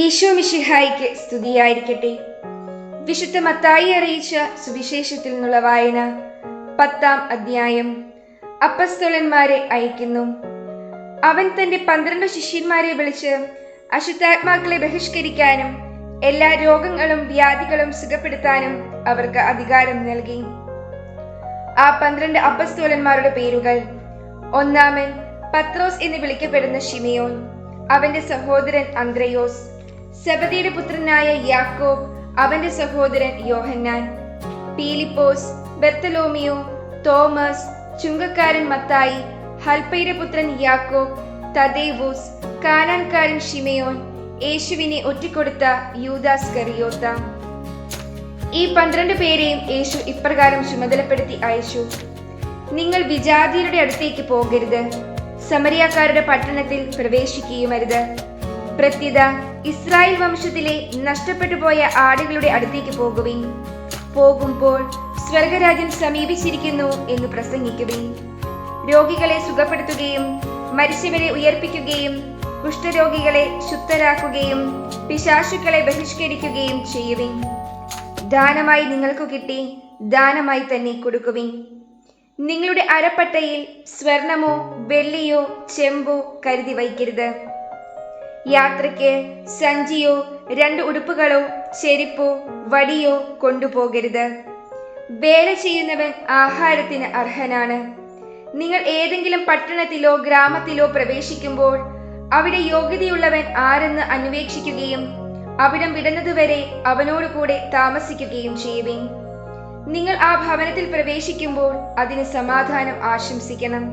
ഈശോ മിശിഹായിക്ക് സ്തുതിയായിരിക്കട്ടെ. വിശുദ്ധ മത്തായി അറിയിച്ച സുവിശേഷത്തിൽ നിന്നുള്ള വായന. 10-ാം അധ്യായം. അപ്പസ്തോലന്മാരെ അയക്കുന്നു. അവൻ തന്റെ 12 ശിഷ്യന്മാരെ വിളിച്ച് അശുദ്ധാത്മാക്കളെ ബഹിഷ്കരിക്കാനും എല്ലാ രോഗങ്ങളും വ്യാധികളും സുഖപ്പെടുത്താനും അവർക്ക് അധികാരം നൽകി. ആ 12 അപ്പസ്തോലന്മാരുടെ പേരുകൾ: ഒന്നാമൻ പത്രോസ് എന്ന് വിളിക്കപ്പെടുന്ന ശിമയോൻ, അവന്റെ സഹോദരൻ അന്ത്രയോസ്, സെബദിയുടെ പുത്രനായ യാക്കോബ്, അവന്റെ സഹോദരൻ യോഹന്നാൻ, പീലിപ്പോസ്, ബർത്തലോമിയോ, തോമസ്, ചുങ്കക്കാരൻ മത്തായി, ഹൽപ്പയുടെ പുത്രൻ യാക്കോബ്, തദേവൂസ്, കാനാൻകാരൻ ശിമയോൻ, യേശുവിനെ ഒറ്റിക്കൊടുത്ത യൂദാസ്കറിയോത്ത. ഈ 12 പേരെയും യേശു ഇപ്രകാരം ചുമതലപ്പെടുത്തി അയച്ചു: നിങ്ങൾ വിജാതിയരുടെ അടുത്തേക്ക് പോകരുത്, സമരിയാക്കാരുടെ പട്ടണത്തിൽ പ്രവേശിക്കുകയുമരുത്. പ്രത്യുത ഇസ്രായേൽ വംശത്തിലെ നഷ്ടപ്പെട്ടു പോയ ആടുകളുടെ അടുത്തേക്ക് പോകുവിൻ. പോകുമ്പോൾ സ്വർഗരാജ്യം സമീപിച്ചിരിക്കുന്നു എന്ന് പ്രസംഗിക്കുവിൻ. രോഗികളെ സുഖപ്പെടുത്തുകയും മരിച്ചവരെ ഉയർപ്പിക്കുകയും കുഷ്ഠരോഗികളെ ശുദ്ധരാക്കുകയും പിശാചുക്കളെ ബഹിഷ്കരിക്കുകയും ചെയ്യുവിൻ. ദാനമായി നിങ്ങൾക്ക് കിട്ടി, ദാനമായി തന്നെ കൊടുക്കുവിൻ. നിങ്ങളുടെ അരപ്പട്ടയിൽ സ്വർണമോ വെള്ളിയോ ചെമ്പോ കരുതി വയ്ക്കരുത്. യാത്രയ്ക്ക് സഞ്ചിയോ 2 ഉടുപ്പുകളോ ചെരിപ്പോ വടിയോ കൊണ്ടുപോകരുത്. വേല ചെയ്യുന്നവൻ ആഹാരത്തിന് അർഹനാണ്. നിങ്ങൾ ഏതെങ്കിലും പട്ടണത്തിലോ ഗ്രാമത്തിലോ പ്രവേശിക്കുമ്പോൾ അവിടെ യോഗ്യതയുള്ളവൻ ആരെന്ന് അന്വേഷിക്കുകയും അവിടം വിടുന്നതുവരെ അവനോട് കൂടെ താമസിക്കുകയും ചെയ്യുവിൻ. നിങ്ങൾ ആ ഭവനത്തിൽ പ്രവേശിക്കുമ്പോൾ അതിന് സമാധാനം ആശംസിക്കണം.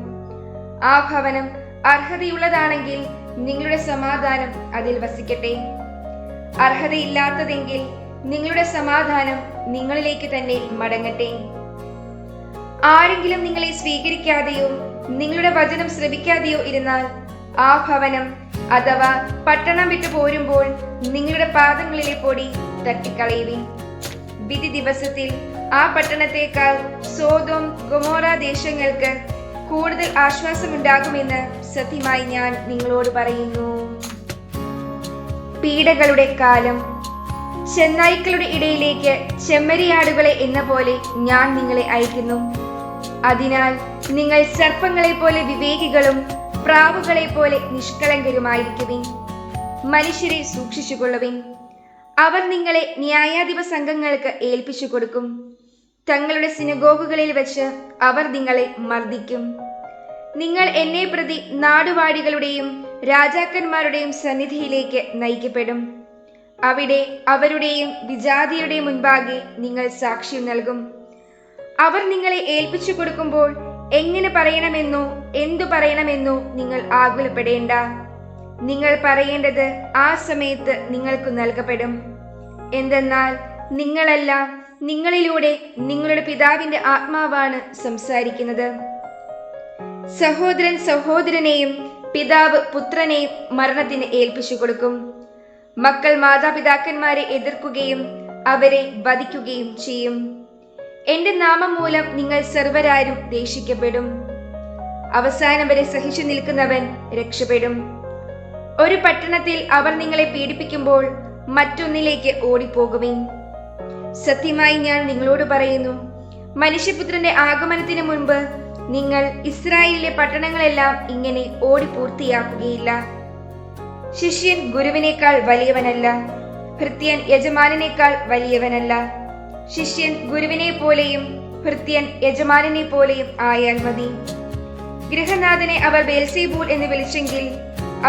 ആ ഭവനം അർഹതയുള്ളതാണെങ്കിൽ നിങ്ങളുടെ സമാധാനം അതിൽ വസിക്കട്ടെ. അർഹതയില്ലാത്തതെങ്കിൽ നിങ്ങളുടെ സമാധാനം നിങ്ങളിലേക്ക് തന്നെ മടങ്ങട്ടെ. ആരെങ്കിലും നിങ്ങളെ സ്വീകരിക്കാതെയോ നിങ്ങളുടെ വചനം ശ്രവിക്കാതെയോ ഇരുന്നാൽ ആ ഭവനം അഥവാ പട്ടണം വിട്ടു പോരുമ്പോൾ നിങ്ങളുടെ പാദങ്ങളിലെ പൊടി തട്ടിക്കളയുവിൻ. വിധി ദിവസത്തിൽ ആ പട്ടണത്തേക്കാൾ സോദോം ഗൊമോറ ദേശങ്ങൾക്ക് കൂടുതൽ ആശ്വാസമുണ്ടാകുമെന്ന് സത്യമായി ഞാൻ നിങ്ങളോട് പറയുന്നു. പീഡകളുടെ കാലം. ചെന്നായ്ക്കളുടെ ഇടയിലേക്ക് ചെമ്മരിയാടുകളെ എന്ന പോലെ ഞാൻ നിങ്ങളെ അയക്കുന്നു. അതിനാൽ നിങ്ങൾ സർപ്പങ്ങളെ പോലെ വിവേകികളും പ്രാവുകളെ പോലെ നിഷ്കളങ്കരുമായിരിക്കുവിൻ. മനുഷ്യരെ സൂക്ഷിച്ചുകൊള്ളുവിൻ. അവർ നിങ്ങളെ ന്യായാധിപ സംഘങ്ങൾക്ക് ഏൽപ്പിച്ചു കൊടുക്കും. തങ്ങളുടെ സിനഗോഗുകളിൽ വെച്ച് അവർ നിങ്ങളെ മർദ്ദിക്കും. നിങ്ങൾ എന്നെ പ്രതി നാടുവാഴികളുടെയും രാജാക്കന്മാരുടെയും സന്നിധിയിലേക്ക് നയിക്കപ്പെടും. അവിടെ അവരുടെയും വിജാതിയുടെയും മുൻപാകെ നിങ്ങൾ സാക്ഷ്യം നൽകും. അവർ നിങ്ങളെ ഏൽപ്പിച്ചു കൊടുക്കുമ്പോൾ എങ്ങനെ പറയണമെന്നോ എന്തു പറയണമെന്നോ നിങ്ങൾ ആകുലപ്പെടേണ്ട. നിങ്ങൾ പറയേണ്ടത് ആ സമയത്ത് നിങ്ങൾക്ക് നൽകപ്പെടും. എന്തെന്നാൽ നിങ്ങളല്ല, നിങ്ങളിലൂടെ നിങ്ങളുടെ പിതാവിന്റെ ആത്മാവാണ് സംസാരിക്കുന്നത്. സഹോദരൻ സഹോദരനെയും പിതാവ് പുത്രനെയും മരണത്തിന് ഏൽപ്പിച്ചു കൊടുക്കും. മക്കൾ മാതാപിതാക്കന്മാരെ എതിർക്കുകയും അവരെ വധിക്കുകയും ചെയ്യും. എന്റെ നാമം മൂലം നിങ്ങൾ സർവരാരും ദേഷിക്കപ്പെടും. അവസാനം വരെ സഹിച്ചു നിൽക്കുന്നവൻ രക്ഷപ്പെടും. ഒരു പട്ടണത്തിൽ അവർ നിങ്ങളെ പീഡിപ്പിക്കുമ്പോൾ മറ്റൊന്നിലേക്ക് ഓടിപ്പോകുവിൻ. സത്യമായി ഞാൻ നിങ്ങളോട് പറയുന്നു, മനുഷ്യപുത്രന്റെ ആഗമനത്തിന് മുൻപ് നിങ്ങൾ ഇസ്രായേലിലെ പട്ടണങ്ങളെല്ലാം ഇങ്ങനെ ഓടി പൂർത്തിയാക്കുകയില്ല. ശിഷ്യൻ ഗുരുവിനേക്കാൾ വലിയവനല്ല, ഭൃത്യൻ യജമാനനേക്കാൾ വലിയവനല്ല. ശിഷ്യൻ ഗുരുവിനെ പോലെയും ഭൃത്യൻ യജമാനനെ പോലെയും ആയാൽ മതി. ഗൃഹനാഥനെ അവർ ബേൽസെബൂൽ എന്ന് വിളിച്ചെങ്കിൽ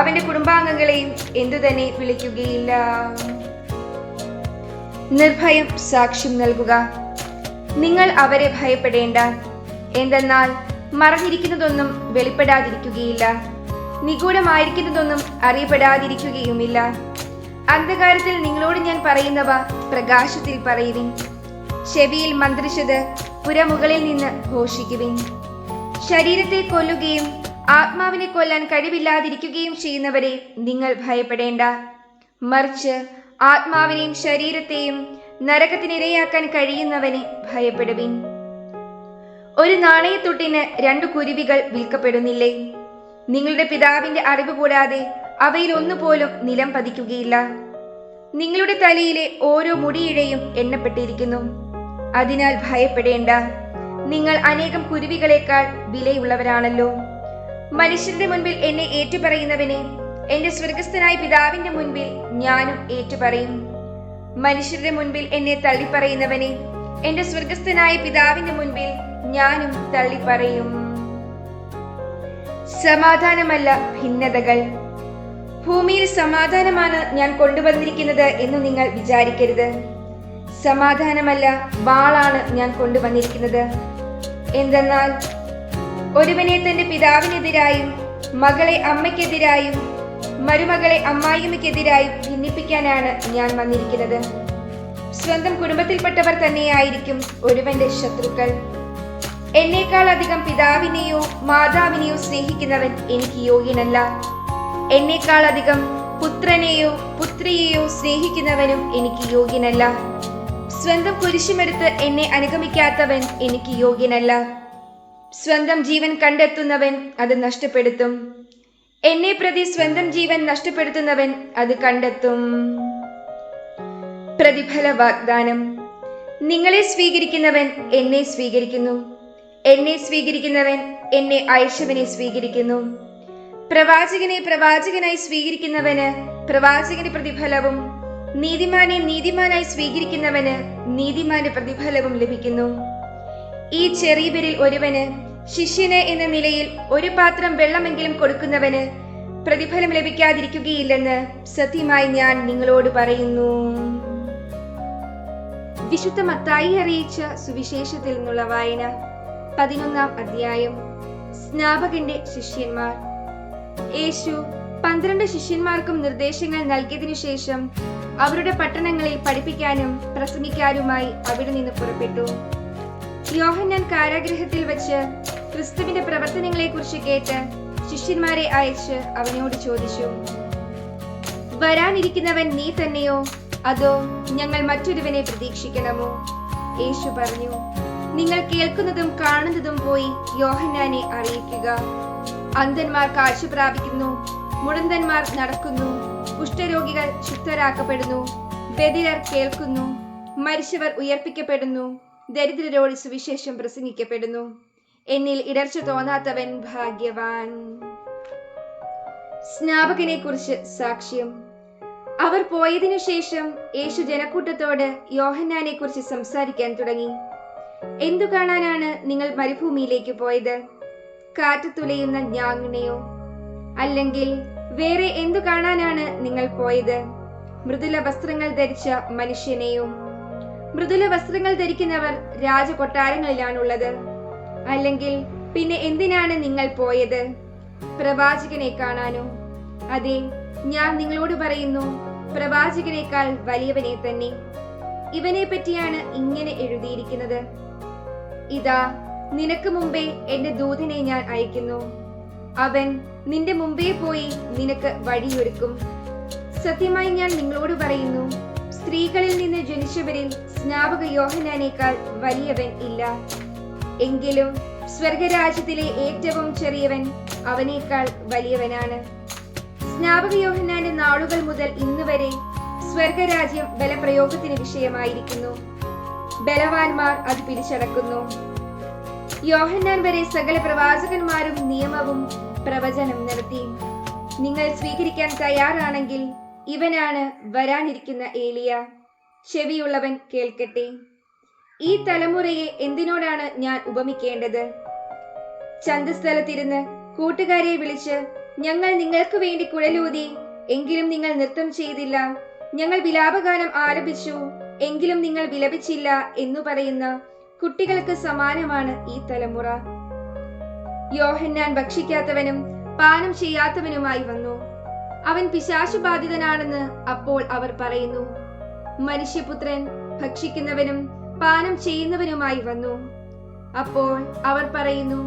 അവന്റെ കുടുംബാംഗങ്ങളെയും എന്തുതന്നെ വിളിക്കുകയില്ല. നിർഭയം സാക്ഷ്യം നൽകുക. നിങ്ങൾ അവരെ ഭയപ്പെടേണ്ട. എന്തെന്നാൽ മറഞ്ഞിരിക്കുന്നതൊന്നും വെളിപ്പെടാതിരിക്കുകയില്ല, നിഗൂഢമായിരിക്കുന്നതൊന്നും അറിയപ്പെടാതിരിക്കുകയുമില്ല. അന്ധകാരത്തിൽ നിങ്ങളോട് ഞാൻ പറയുന്നവ പ്രകാശത്തിൽ പറയുവിൻ. ചെവിയിൽ മന്ത്രിച്ചത് പുരമുകളിൽ നിന്ന് ഘോഷിക്കുവിൻ. ശരീരത്തെ കൊല്ലുകയും ആത്മാവിനെ കൊല്ലാൻ കഴിവില്ലാതിരിക്കുകയും ചെയ്യുന്നവരെ നിങ്ങൾ ഭയപ്പെടേണ്ട. മറിച്ച് ആത്മാവിനെയും ശരീരത്തെയും നരകത്തിനിരയാക്കാൻ കഴിയുന്നവനെ ഭയപ്പെടുവിൻ. ഒരു നാണയത്തുട്ടിന് 2 കുരുവികൾ വിൽക്കപ്പെടുന്നില്ലേ? നിങ്ങളുടെ പിതാവിന്റെ അറിവ് കൂടാതെ അവയിൽ ഒന്നുപോലും നിലം പതിക്കുകയില്ല. നിങ്ങളുടെ തലയിലെ ഓരോ മുടിയിഴയും എണ്ണപ്പെട്ടിരിക്കുന്നു. അതിനാൽ ഭയപ്പെടേണ്ട. നിങ്ങൾ അനേകം കുരുവികളെക്കാൾ വിലയുള്ളവരാണല്ലോ. മനുഷ്യരുടെ മുൻപിൽ എന്നെ ഏറ്റുപറയുന്നവനെ എന്റെ സ്വർഗസ്ഥനായ പിതാവിന്റെ മുൻപിൽ ഞാനും ഏറ്റുപറയും. മനുഷ്യരുടെ മുൻപിൽ എന്നെ തള്ളിപ്പറയുന്നവനെ എന്റെ സ്വർഗസ്ഥനായ പിതാവിന്റെ മുൻപിൽ ഞാനും തള്ളിപ്പറയും. സമാധാനമല്ല ഭിന്നതകൾ. ഭൂമിയിൽ സമാധാനമാണ് ഞാൻ കൊണ്ടുവന്നിരിക്കുന്നത് എന്ന് നിങ്ങൾ വിചാരിക്കരുത്. സമാധാനമല്ല, വാളാണ് ഞാൻ കൊണ്ടുവന്നിരിക്കുന്നത്. എന്തെന്നാൽ ഒരുവനെ തന്റെ പിതാവിനെതിരായും മകളെ അമ്മയ്ക്കെതിരായും മരുമകളെ അമ്മായിയമ്മയ്ക്കെതിരായും ഭിന്നിപ്പിക്കാനാണ് ഞാൻ വന്നിരിക്കുന്നത്. സ്വന്തം കുടുംബത്തിൽപ്പെട്ടവർ തന്നെയായിരിക്കും ഒരുവന്റെ ശത്രുക്കൾ. എന്നേക്കാൾ അധികം പിതാവിനെയോ മാതാവിനെയോ സ്നേഹിക്കുന്നവൻ എനിക്ക് യോഗ്യനല്ല. എന്നേക്കാൾ അധികം പുത്രനെയോ പുത്രിയെയോ സ്നേഹിക്കുന്നവനും എനിക്ക് യോഗ്യനല്ല. സ്വന്തം കുരിശുമെടുത്ത് എന്നെ അനുഗമിക്കാത്തവൻ എനിക്ക് യോഗ്യനല്ല. സ്വന്തം ജീവൻ കണ്ടെത്തുന്നവൻ അത് നഷ്ടപ്പെടുത്തും. എന്നെ പ്രതി സ്വന്തം ജീവൻ നഷ്ടപ്പെടുത്തുന്നവൻ അത് കണ്ടെത്തും. പ്രതിഫല വാഗ്ദാനം. നിങ്ങളെ സ്വീകരിക്കുന്നവൻ എന്നെ സ്വീകരിക്കുന്നു. എന്നെ സ്വീകരിക്കുന്നവൻ എന്നെ അയച്ചവനെ സ്വീകരിക്കുന്നു. പ്രവാചകനെ പ്രവാചകനായി സ്വീകരിക്കുന്നവന് പ്രവാചകന്റെ പ്രതിഫലവും നീതിമാനെ നീതിമാനായി സ്വീകരിക്കുന്നവന് നീതിമാന്റെ പ്രതിഫലവും ലഭിക്കുന്നു. ഈ ചെറിയവരിൽ ഒരുവന് ശിഷ്യന് എന്ന നിലയിൽ ഒരു പാത്രം വെള്ളമെങ്കിലും കൊടുക്കുന്നവന് പ്രതിഫലം ലഭിക്കാതിരിക്കുകയില്ലെന്ന് സത്യമായി ഞാൻ നിങ്ങളോട് പറയുന്നു. വിശുദ്ധ മത്തായി അറിയിച്ച സുവിശേഷത്തിൽ നിന്നുള്ള വായന. 11-ാം അധ്യായം. സ്നാപകന്റെ ശിഷ്യന്മാർ. യേശു 12 ശിഷ്യന്മാർക്കും നിർദ്ദേശങ്ങൾ നൽകിയതിനു ശേഷം അവരുടെ പട്ടണങ്ങളിൽ പഠിപ്പിക്കാനും പ്രസംഗിക്കാനുമായി അവിടെ നിന്ന് പുറപ്പെട്ടു. യോഹന്നാൻ കാരാഗൃഹത്തിൽ വെച്ച് ക്രിസ്തുവിന്റെ പ്രവർത്തനങ്ങളെ കുറിച്ച് കേട്ട് ശിഷ്യന്മാരെ അയച്ച് അവനോട് ചോദിച്ചു, വരാനിരിക്കുന്നവൻ നീ തന്നെയോ, അതോ ഞങ്ങൾ മറ്റൊരുവനെ പ്രതീക്ഷിക്കണമോ? യേശു പറഞ്ഞു, നിങ്ങൾ കേൾക്കുന്നതും കാണുന്നതും പോയി യോഹന്നാനെ അറിയിക്കുക. അന്ധന്മാർ കാഴ്ച പ്രാപിക്കുന്നു, മുടന്തന്മാർ നടക്കുന്നു, കുഷ്ഠരോഗികൾ ശുദ്ധരാക്കപ്പെടുന്നു, ബധിരർ കേൾക്കുന്നു, മരിച്ചവർ ഉയർപ്പിക്കപ്പെടുന്നു, ദരിദ്രരോട് സുവിശേഷം പ്രസംഗിക്കപ്പെടുന്നു. എന്നിൽ ഇടർച്ച തോന്നാത്തവൻ ഭാഗ്യവാൻ. സ്നാപകനെ കുറിച്ച് സാക്ഷ്യം. അവർ പോയതിനു ശേഷം യേശു ജനക്കൂട്ടത്തോട് യോഹന്നാനെ കുറിച്ച് സംസാരിക്കാൻ തുടങ്ങി. എന്തു കാണാനാണ് നിങ്ങൾ മരുഭൂമിയിലേക്ക് പോയത്? കാറ്റ് തുലയുന്ന ഞാങ്ങിനെയോ? അല്ലെങ്കിൽ വേറെ എന്തു കാണാനാണ് നിങ്ങൾ പോയത്? മൃദുല വസ്ത്രങ്ങൾ ധരിച്ച മനുഷ്യനെയോ? മൃദുല വസ്ത്രങ്ങൾ ധരിക്കുന്നവർ രാജകൊട്ടാരങ്ങളിലാണുള്ളത്. അല്ലെങ്കിൽ പിന്നെ എന്തിനാണ് നിങ്ങൾ പോയത്? പ്രവാചകനെ കാണാനോ? അതെ, ഞാൻ നിങ്ങളോട് പറയുന്നു, പ്രവാചകനേക്കാൾ വലിയവനെ തന്നെ. ഇവനെ പറ്റിയാണ് ഇങ്ങനെ എഴുതിയിരിക്കുന്നത്, ഇതാ നിനക്ക് മുമ്പേ എന്റെ ദൂതനെ ഞാൻ അയക്കുന്നു. അവൻ നിന്റെ മുമ്പേ പോയി നിനക്ക് വഴിയൊരുക്കും. സത്യമായി ഞാൻ നിങ്ങളോട് പറയുന്നു, സ്ത്രീകളിൽ നിന്ന് ജനിച്ചവരിൽ സ്നാപക യോഹന്നാനേക്കാൾ വലിയവൻ ഇല്ല. എങ്കിലും സ്വർഗരാജ്യത്തിലെ ഏറ്റവും ചെറിയവൻ അവനേക്കാൾ വലിയവനാണ്. സ്നാപക യോഹന്നാന്റെ നാളുകൾ മുതൽ ഇന്നുവരെ സ്വർഗരാജ്യം ബലപ്രയോഗത്തിന് വിഷയമായിരിക്കുന്നു. ബലവാന്മാർ അത് പിടിച്ചടക്കുന്നു. യോഹന്നാൻ വരെ സകല പ്രവാചകന്മാരും നിയമവും പ്രവചനം നടത്തി. നിങ്ങൾ സ്വീകരിക്കാൻ തയ്യാറാണെങ്കിൽ ഇവനാണ് വരാനിരിക്കുന്ന ഏലിയ. ചെവിയുള്ളവൻ കേൾക്കട്ടെ. ഈ തലമുറയെ എന്തിനോടാണ് ഞാൻ ഉപമിക്കേണ്ടത്? ചന്തസ്ഥലത്തിരുന്ന് കൂട്ടുകാരെ വിളിച്ച്, ഞങ്ങൾ നിങ്ങൾക്ക് വേണ്ടി കുഴലൂതി, എങ്കിലും നിങ്ങൾ നൃത്തം ചെയ്തില്ല. ഞങ്ങൾ വിലാപഗാനം ആലപിച്ചു, എങ്കിലും നിങ്ങൾ വിലപിച്ചില്ല എന്നു പറയുന്ന കുട്ടികൾക്ക് സമാനമാണ് ഈ തലമുറ. യോഹന്നാൻ ഭക്ഷിക്കാത്തവനും പാനം ചെയ്യാത്തവനുമായി വന്നു. അവൻ പിശാചുബാധിതനാണെന്ന് അപ്പോൾ അവർ പറയുന്നു. മനുഷ്യപുത്രൻ ഭക്ഷിക്കുന്നവനും പാനം ചെയ്യുന്നവനുമായി വന്നു. അപ്പോൾ അവർ പറയുന്നു,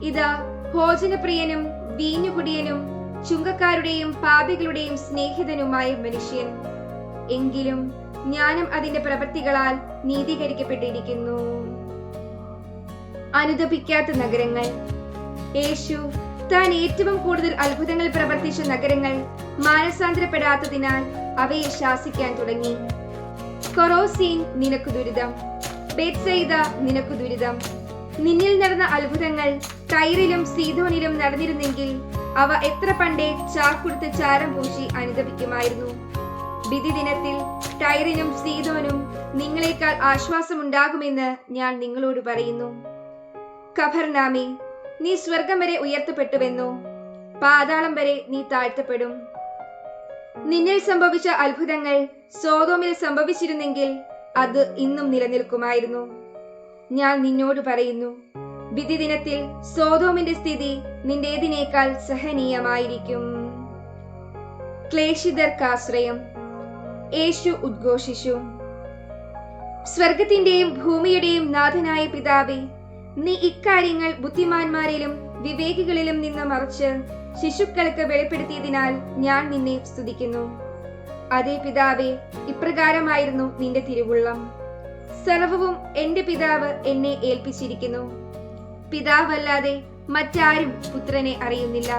ഇതാ ഭോജനപ്രിയനും വീഞ്ഞുകുടിയനും ചുങ്കക്കാരുടെയും പാപികളുടെയും സ്നേഹിതനുമായ മനുഷ്യൻ. എങ്കിലും ജ്ഞാനം അതിന്റെ പ്രവൃത്തികളാൽ നീതീകരിക്കപ്പെട്ടിരിക്കുന്നു. അനുതപിക്കാത്ത നഗരങ്ങൾ. യേശു താൻ ഏറ്റവും കൂടുതൽ അത്ഭുതങ്ങൾ പ്രവർത്തിച്ച നഗരങ്ങൾ മാനസാന്തരപ്പെടാത്തതിനാൽ അവയെ ശാസിക്കാൻ തുടങ്ങി. കൊറോസീൻ, നിനക്ക് ദുരിതം! ബേത്സയിദ, നിനക്ക് ദുരിതം! നിന്നിൽ നടന്ന അത്ഭുതങ്ങൾ ടൈറിലും സീദോനിലും നടന്നിരുന്നെങ്കിൽ അവ എത്ര പണ്ടേ ചാക്കുടുത്ത് ചാരം പൂശി അനുദപിക്കുമായിരുന്നു. വിധി ദിനത്തിൽ ടൈറിനും സീദോനും നിങ്ങളെക്കാൾ ആശ്വാസമുണ്ടാകുമെന്ന് ഞാൻ നിങ്ങളോട് പറയുന്നു. കഫർനാമേ, നീ സ്വർഗം വരെ ഉയർത്തപ്പെട്ടുവെന്നോ? പാതാളം വരെ നീ താഴ്ത്തപ്പെടും. നിന്നിൽ സംഭവിച്ച അത്ഭുതങ്ങൾ സോദോമിൽ സംഭവിച്ചിരുന്നെങ്കിൽ അത് ഇന്നും നിലനിൽക്കുമായിരുന്നു. ഞാൻ നിന്നോട് പറയുന്നു, വിധി ദിനത്തിൽ സോദോമിന്റെ സ്ഥിതി നിന്റേതിനേക്കാൾ സഹനീയമായിരിക്കും. ക്ലേശിതർക്കാശ്രയം. യേശു ഉദ്ഘോഷിച്ചു, സ്വർഗത്തിന്റെയും ഭൂമിയുടെയും നാഥനായ പിതാവേ, നീ ഇക്കാര്യങ്ങൾ ബുദ്ധിമാന്മാരിലും വിവേകികളിലും നിന്ന് മറച്ച് ശിശുക്കൾക്ക് വെളിപ്പെടുത്തിയതിനാൽ ഞാൻ നിന്നെ സ്തുതിക്കുന്നു. അതേ പിതാവേ, ഇപ്രകാരമായിരുന്നു നിന്റെ തിരുവുള്ളം. സർവവും എന്റെ പിതാവ് എന്നെ ഏൽപ്പിച്ചിരിക്കുന്നു. പിതാവല്ലാതെ മറ്റാരും പുത്രനെ അറിയുന്നില്ല.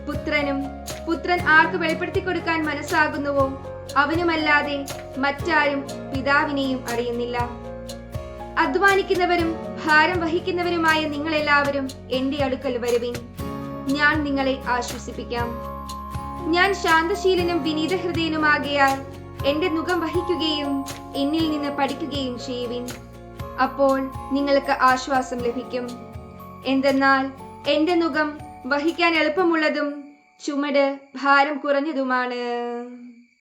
പുത്രനും പുത്രൻ ആർക്ക് വെളിപ്പെടുത്തി കൊടുക്കാൻ മനസ്സാകുന്നുവോ അവനുമല്ലാതെ മറ്റാരും പിതാവിനെയും അറിയുന്നില്ല. അധ്വാനിക്കുന്നവരും ഭാരം വഹിക്കുന്നവരുമായ നിങ്ങളെല്ലാവരും എന്റെ അടുക്കൽ വരുവിൻ, ഞാൻ നിങ്ങളെ ആശ്വസിപ്പിക്കാം. ഞാൻ ശാന്തശീലനും വിനീത ഹൃദയനുമാകയാൽ എന്റെ നുകം വഹിക്കുകയും എന്നിൽ നിന്ന് പഠിക്കുകയും ചെയ്യുവിൻ. അപ്പോൾ നിങ്ങൾക്ക് ആശ്വാസം ലഭിക്കും. എന്തെന്നാൽ എന്റെ നുകം വഹിക്കാൻ എളുപ്പമുള്ളതും ചുമട് ഭാരം കുറഞ്ഞതുമാണ്.